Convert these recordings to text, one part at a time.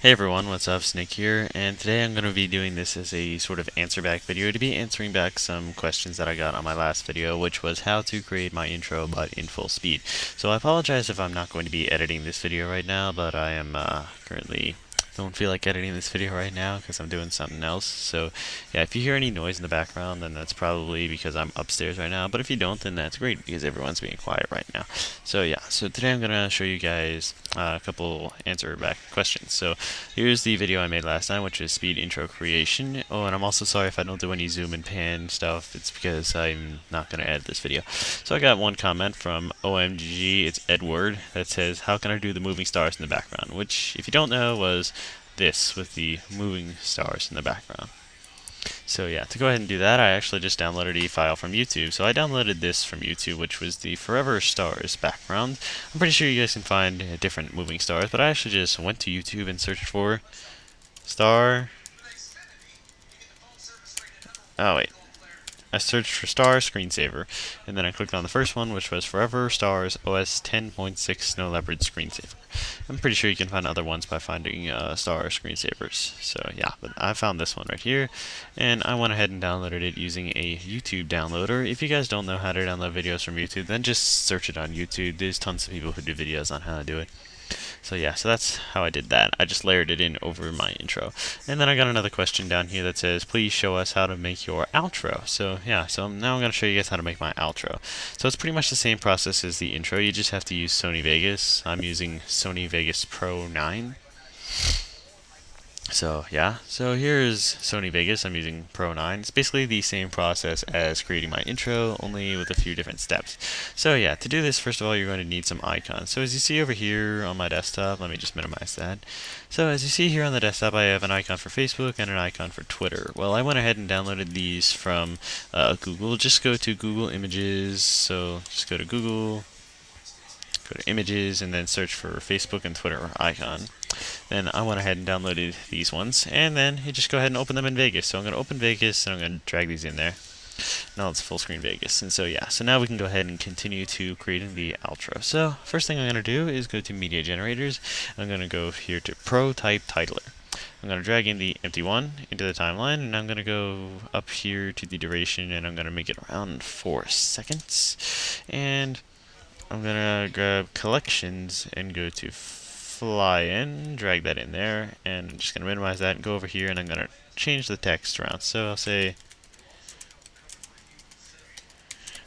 Hey everyone, what's up? Snake here, and today I'm going to be doing this as a sort of answer back video to be answering back some questions that I got on my last video, which was how to create my intro but in full speed. So I apologize if I'm not going to be editing this video right now, but I am currently don't feel like editing this video right now because I'm doing something else. So yeah, if you hear any noise in the background, then that's probably because I'm upstairs right now, but if you don't, then that's great because everyone's being quiet right now. So yeah, so today I'm going to show you guys a couple answer back questions. So here's the video I made last time, which is speed intro creation. Oh, and I'm also sorry if I don't do any zoom and pan stuff. It's because I'm not going to edit this video. So I got one comment from OMG, it's Edward, that says, how can I do the moving stars in the background? Which, if you don't know, was this with the moving stars in the background. So yeah, to go ahead and do that, I actually just downloaded a file from YouTube. So I downloaded this from YouTube, which was the Forever Stars background. I'm pretty sure you guys can find different moving stars, but I actually just went to YouTube and searched for star. Oh wait, I searched for Star Screensaver, and then I clicked on the first one, which was Forever Stars OS 10.6 Snow Leopard Screensaver. I'm pretty sure you can find other ones by finding Star Screensavers. So yeah, but I found this one right here, and I went ahead and downloaded it using a YouTube downloader. If you guys don't know how to download videos from YouTube, then just search it on YouTube. There's tons of people who do videos on how to do it. So yeah, so that's how I did that. I just layered it in over my intro. And then I got another question down here that says, please show us how to make your outro. So yeah, so now I'm going to show you guys how to make my outro. So it's pretty much the same process as the intro. You just have to use Sony Vegas. I'm using Sony Vegas Pro 9. So yeah, so here's Sony Vegas. I'm using Pro 9. It's basically the same process as creating my intro, only with a few different steps. So yeah, to do this, first of all, you're going to need some icons. So as you see over here on my desktop, let me just minimize that. So as you see here on the desktop, I have an icon for Facebook and an icon for Twitter. Well, I went ahead and downloaded these from Google. Just go to Google Images. So just go to Google, go to Images, and then search for Facebook and Twitter icon. Then I went ahead and downloaded these ones, and then you just go ahead and open them in Vegas. So I'm going to open Vegas, and I'm going to drag these in there. Now it's full screen Vegas. And so yeah, so now we can go ahead and continue to creating the outro. So first thing I'm going to do is go to Media Generators. I'm going to go here to Prototype Titler. I'm going to drag in the empty one into the timeline, and I'm going to go up here to the duration, and I'm going to make it around 4 seconds. And I'm going to grab Collections and go to fly in, drag that in there, and I'm just going to minimize that and go over here, and I'm going to change the text around. So I'll say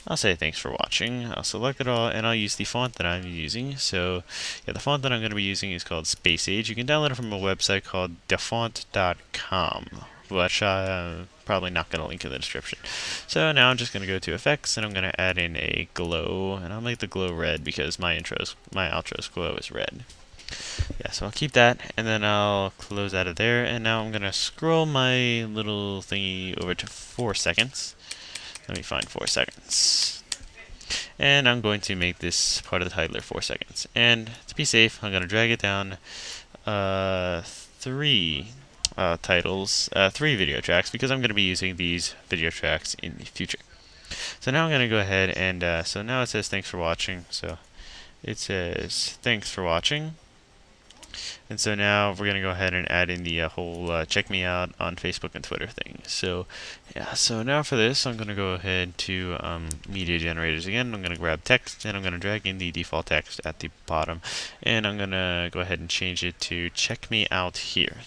thanks for watching. I'll select it all, and I'll use the font that I'm using. So yeah, the font that I'm going to be using is called Space Age. You can download it from a website called dafont.com, which I'm probably not going to link in the description. So now I'm just going to go to Effects, and I'm going to add in a glow, and I'll make the glow red because my outro's glow is red. Yeah, so I'll keep that, and then I'll close out of there, and now I'm going to scroll my little thingy over to 4 seconds. Let me find 4 seconds. And I'm going to make this part of the titler 4 seconds. And to be safe, I'm going to drag it down 3 3 video tracks, because I'm going to be using these video tracks in the future. So now I'm going to go ahead and, so now it says thanks for watching. So it says thanks for watching. And so now we're going to go ahead and add in the whole check me out on Facebook and Twitter thing. So yeah, so now for this, I'm going to go ahead to media generators again. I'm going to grab text, and I'm going to drag in the default text at the bottom. And I'm going to go ahead and change it to check me out here.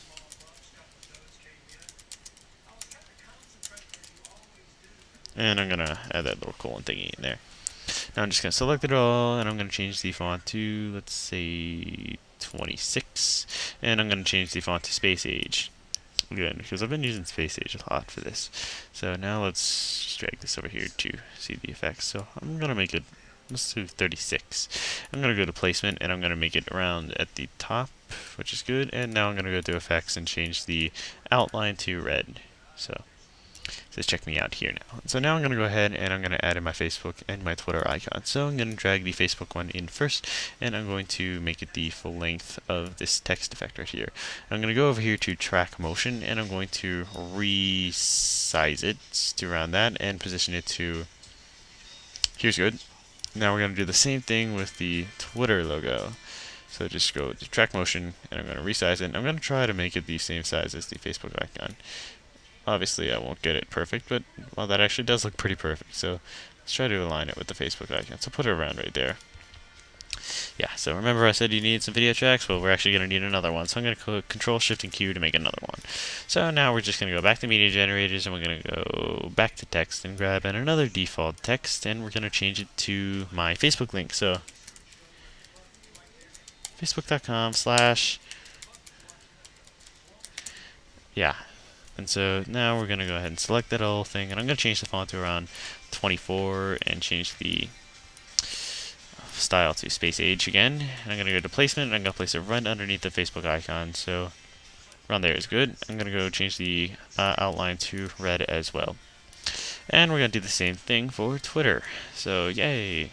And I'm going to add that little colon thingy in there. Now I'm just going to select it all, and I'm going to change the font to, let's say, 26, and I'm going to change the font to Space Age. Good, because I've been using Space Age a lot for this. So now let's drag this over here to see the effects. So I'm going to make it, let's do 36. I'm going to go to Placement, and I'm going to make it around at the top, which is good. And now I'm going to go to Effects and change the outline to red. So it says check me out here now. So now I'm going to go ahead and I'm going to add in my Facebook and my Twitter icon. So I'm going to drag the Facebook one in first, and I'm going to make it the full length of this text effect right here. I'm going to go over here to track motion, and I'm going to resize it to around that and position it to, here's good. Now we're going to do the same thing with the Twitter logo. So just go to track motion, and I'm going to resize it. I'm going to try to make it the same size as the Facebook icon. Obviously, I won't get it perfect, but well, that actually does look pretty perfect. So let's try to align it with the Facebook icon. So put it around right there. Yeah, so remember I said you need some video tracks? Well, we're actually going to need another one. So I'm going to Control Shift and Q to make another one. So now we're just going to go back to media generators, and we're going to go back to text and grab another default text, and we're going to change it to my Facebook link. So facebook.com/ yeah. And so now we're going to go ahead and select that whole thing, and I'm going to change the font to around 24 and change the style to space age again. And I'm going to go to placement, and I'm going to place it right underneath the Facebook icon. So around there is good. I'm going to go change the outline to red as well. And we're going to do the same thing for Twitter. So yay!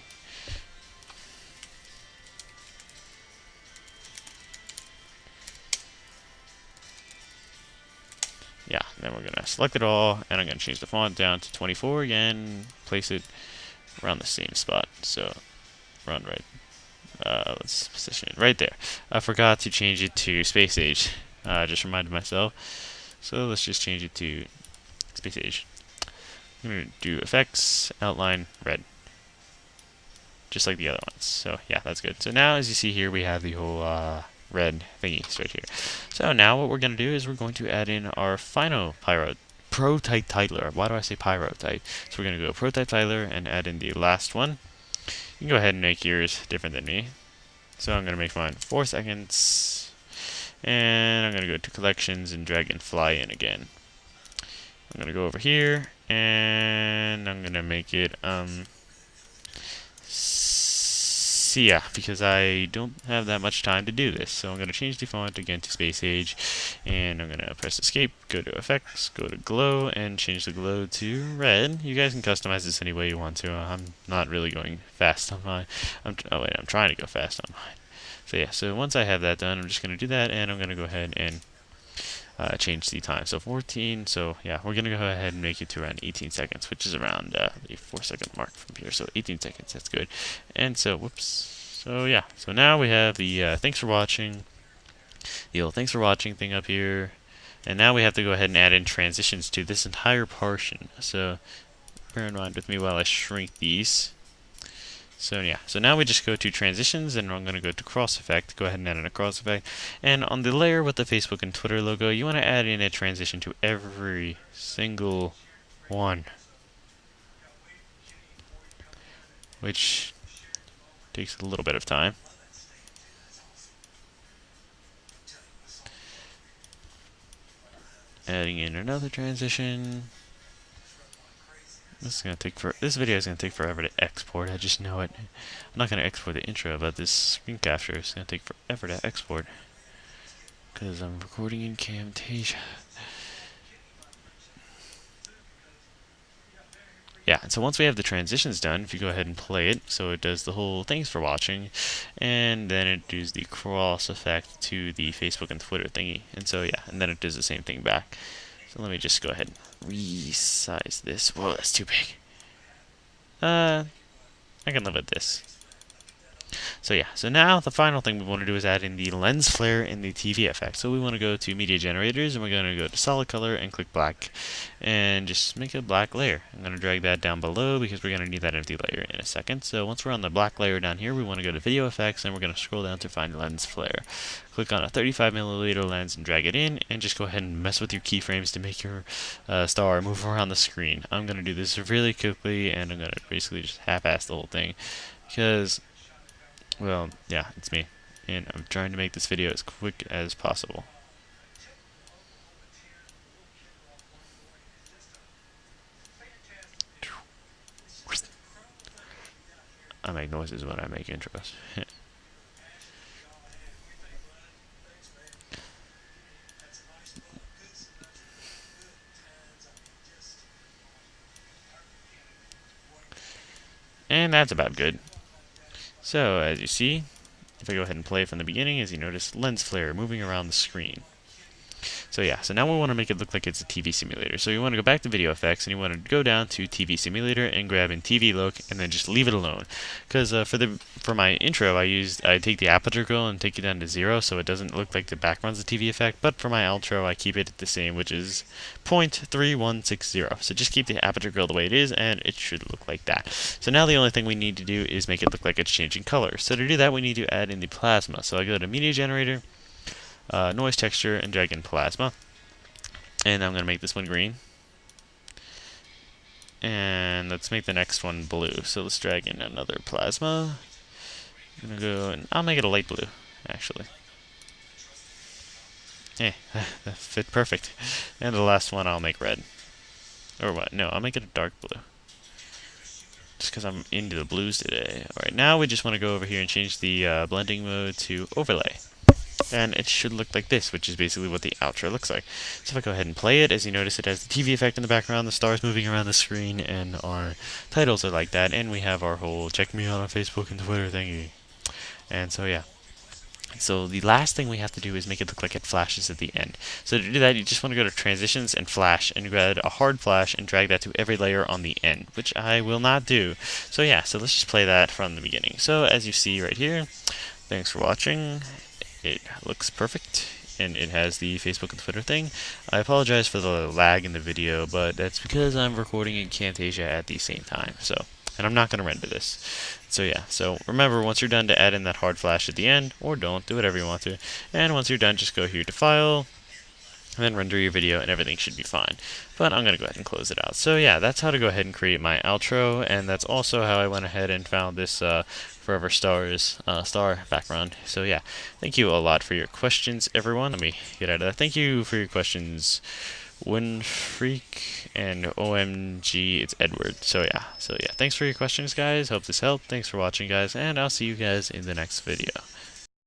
Yeah, then we're going to select it all, and I'm going to change the font down to 24 again, place it around the same spot. So around right. Let's position it right there. I forgot to change it to space age. Just reminded myself. So let's just change it to space age. I'm going to do effects, outline, red. Just like the other ones. So yeah, that's good. So now as you see here, we have the whole red thingies right here. So now what we're going to do is we're going to add in our final prototype titler. Why do I say pyrotype? So we're going to go prototype titler and add in the last one. You can go ahead and make yours different than me. So I'm going to make mine 4 seconds. And I'm going to go to collections and drag and fly in again. I'm going to go over here and I'm going to make it Sia, because I don't have that much time to do this. So I'm going to change the font again to space age, and I'm going to press escape, go to effects, go to glow, and change the glow to red. You guys can customize this any way you want to. I'm not really going fast on mine. I'm trying to go fast on mine. So yeah, so once I have that done, I'm just going to do that, and I'm going to go ahead and change the time. So 14, so yeah, we're going to go ahead and make it to around 18 seconds, which is around the 4-second mark from here. So 18 seconds, that's good. And so, whoops. So yeah, so now we have the thanks for watching, the old thanks for watching thing up here. And now we have to go ahead and add in transitions to this entire portion. So bear in mind with me while I shrink these. So yeah, so now we just go to transitions, and I'm going to go to cross effect, go ahead and add in a cross effect, and on the layer with the Facebook and Twitter logo, you want to add in a transition to every single one, which takes a little bit of time. Adding in another transition. This video is gonna take forever to export. I just know it. I'm not gonna export the intro, but this screen capture is gonna take forever to export because I'm recording in Camtasia. Yeah, and so once we have the transitions done, if you go ahead and play it, so it does the whole thanks for watching, and then it does the cross effect to the Facebook and Twitter thingy, and so yeah, and then it does the same thing back. So let me just go ahead and resize this. Whoa, that's too big. I can live with this. So yeah, so now the final thing we want to do is add in the lens flare and the TV effect. So we want to go to media generators, and we're going to go to solid color and click black, and just make a black layer. I'm going to drag that down below because we're going to need that empty layer in a second. So once we're on the black layer down here, we want to go to video effects, and we're going to scroll down to find lens flare. Click on a 35mm lens and drag it in, and just go ahead and mess with your keyframes to make your star move around the screen. I'm going to do this really quickly, and I'm going to basically just half-ass the whole thing because, well, yeah, it's me, and I'm trying to make this video as quick as possible. I make noises when I make intros. And that's about good. So, as you see, if I go ahead and play from the beginning, as you notice, lens flare moving around the screen. So yeah, so now we want to make it look like it's a TV simulator. So you want to go back to video effects and you want to go down to TV simulator and grab in TV look and then just leave it alone. Because for my intro I take the aperture girl and take it down to 0 so it doesn't look like the background's a TV effect. But for my outro I keep it the same, which is 0.3160. So just keep the aperture girl the way it is and it should look like that. So now the only thing we need to do is make it look like it's changing color. So to do that we need to add in the plasma. So I go to media generator, noise texture, and drag in plasma. And I'm going to make this one green. And let's make the next one blue. So let's drag in another plasma. I'm going to go and I'll make it a light blue, actually. That fit perfect. And the last one I'll make red. Or what? No, I'll make it a dark blue. Just because I'm into the blues today. Alright, now we just want to go over here and change the blending mode to overlay. And it should look like this, which is basically what the outro looks like. So if I go ahead and play it, as you notice it has the TV effect in the background, the stars moving around the screen, and our titles are like that, and we have our whole check me out on Facebook and Twitter thingy. And so yeah. So the last thing we have to do is make it look like it flashes at the end. So to do that, you just want to go to transitions and flash and grab a hard flash and drag that to every layer on the end, which I will not do. So yeah, so let's just play that from the beginning. So as you see right here, thanks for watching. It looks perfect, and it has the Facebook and Twitter thing. I apologize for the lag in the video, but that's because I'm recording in Camtasia at the same time. And I'm not going to render this. So yeah, so remember, once you're done to add in that hard flash at the end, or don't, do whatever you want to. And once you're done, just go here to File, and then render your video, and everything should be fine. But I'm going to go ahead and close it out. So yeah, that's how to go ahead and create my outro, and that's also how I went ahead and found this Forever Stars star background. So yeah, thank you a lot for your questions, everyone. Let me get out of that. Thank you for your questions, Winfreak and OMG, it's Edward. So yeah, thanks for your questions, guys. Hope this helped. Thanks for watching, guys, and I'll see you guys in the next video.